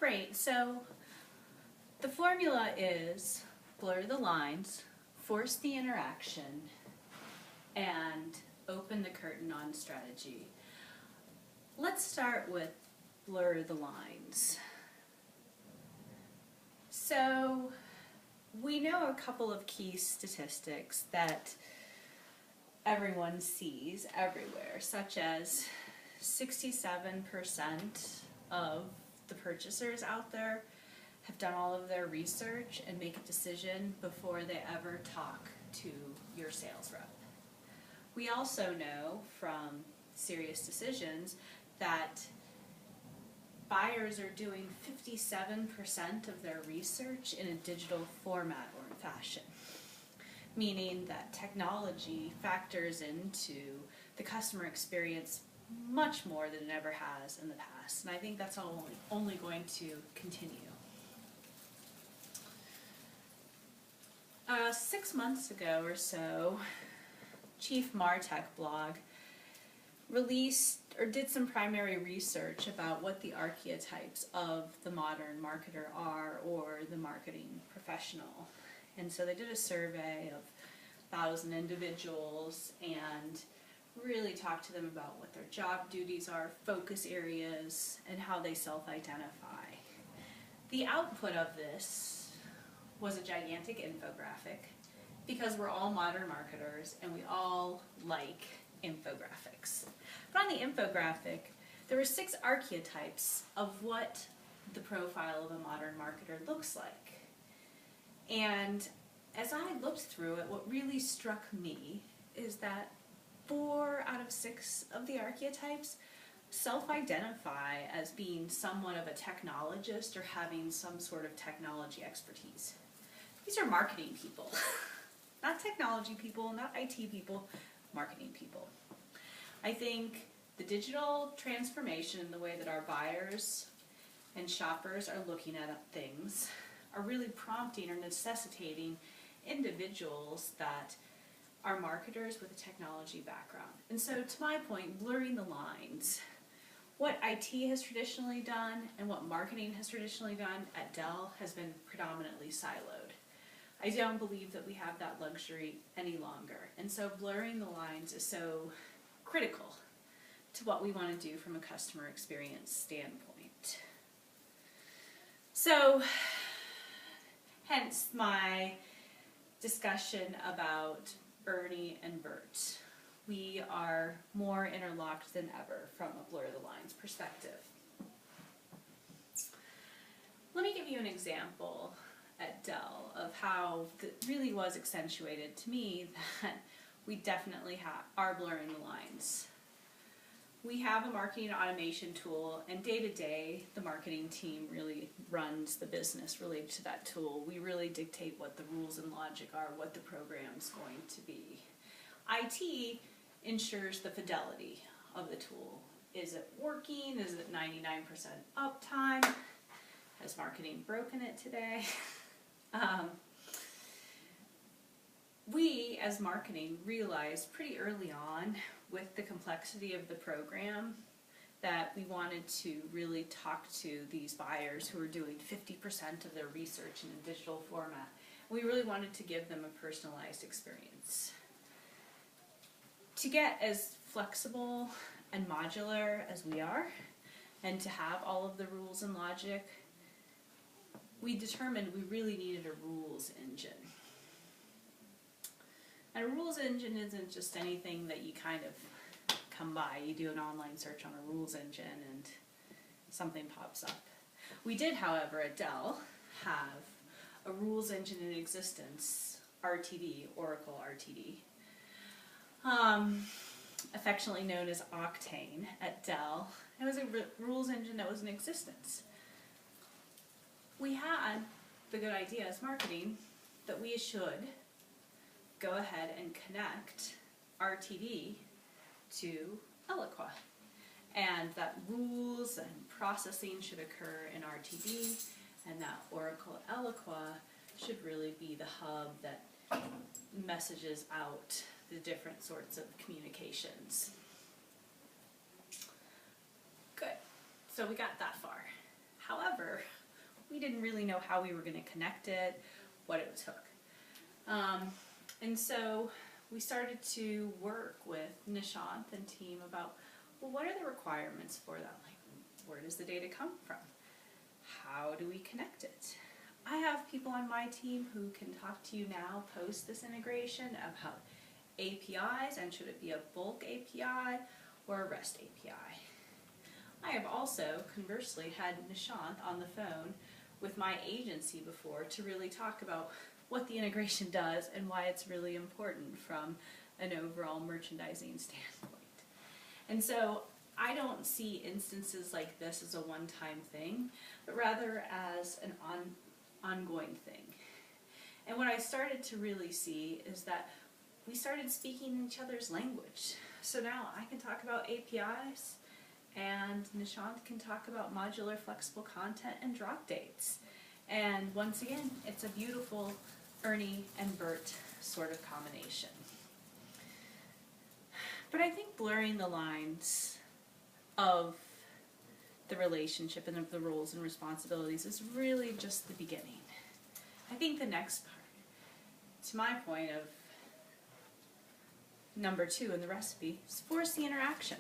Great, so the formula is blur the lines, force the interaction, and open the curtain on strategy. Let's start with blur the lines. So we know a couple of key statistics that everyone sees everywhere, such as 67% of the purchasers out there have done all of their research and make a decision before they ever talk to your sales rep. We also know from Serious Decisions that buyers are doing 57% of their research in a digital format or fashion, meaning that technology factors into the customer experience much more than it ever has in the past. And I think that's only going to continue. 6 months ago or so, Chief Martech blog released or did some primary research about what the archetypes of the modern marketer are, or the marketing professional. And so they did a survey of 1,000 individuals and really talked to them about what their job duties are, focus areas, and how they self-identify. The output of this was a gigantic infographic, because we're all modern marketers and we all like infographics. But on the infographic, there were 6 archetypes of what the profile of a modern marketer looks like. And as I looked through it, what really struck me is that 4 out of 6 of the archetypes self-identify as being somewhat of a technologist or having some sort of technology expertise. These are marketing people, not technology people, not IT people, marketing people. I think the digital transformation and the way that our buyers and shoppers are looking at things are really prompting or necessitating individuals that are marketers with a technology background. And so, to my point, blurring the lines. What IT has traditionally done and what marketing has traditionally done at Dell has been predominantly siloed. I don't believe that we have that luxury any longer. And so blurring the lines is so critical to what we want to do from a customer experience standpoint. So, hence my discussion about Bernie and Bert. We are more interlocked than ever from a blur the lines perspective. Let me give you an example at Dell of how it really was accentuated to me that we definitely are blurring the lines. We have a marketing automation tool, and day to day the marketing team really runs the business related to that tool. We really dictate what the rules and logic are, what the program's going to be. IT ensures the fidelity of the tool. Is it working? Is it 99% uptime? Has marketing broken it today? We, as marketing, realized pretty early on with the complexity of the program that we wanted to really talk to these buyers who are doing 50% of their research in a digital format. We really wanted to give them a personalized experience. To get as flexible and modular as we are, and to have all of the rules and logic, we determined we really needed a rules engine. And a rules engine isn't just anything that you kind of come by. You do an online search on a rules engine and something pops up. We did, however, at Dell have a rules engine in existence, RTD, Oracle RTD, affectionately known as Octane at Dell. It was a rules engine that was in existence. We had the good idea as marketing that we should go ahead and connect RTD to Eloqua, and that rules and processing should occur in RTD, and that Oracle Eloqua should really be the hub that messages out the different sorts of communications. Good. So we got that far. However, we didn't really know how we were going to connect it, what it took. And so we started to work with Nishant and team about, well, what are the requirements for that? Like, where does the data come from? How do we connect it? I have people on my team who can talk to you now post this integration about APIs, and should it be a bulk API or a REST API. I have also, conversely, had Nishant on the phone with my agency before to really talk about what the integration does and why it's really important from an overall merchandising standpoint. And so I don't see instances like this as a one-time thing, but rather as an ongoing thing. And what I started to really see is that we started speaking each other's language. So now I can talk about APIs, and Nishant can talk about modular flexible content and drop dates. And once again, it's a beautiful Ernie and Bert sort of combination. But I think blurring the lines of the relationship and of the roles and responsibilities is really just the beginning. I think the next part, to my point of number 2 in the recipe, is force the interaction.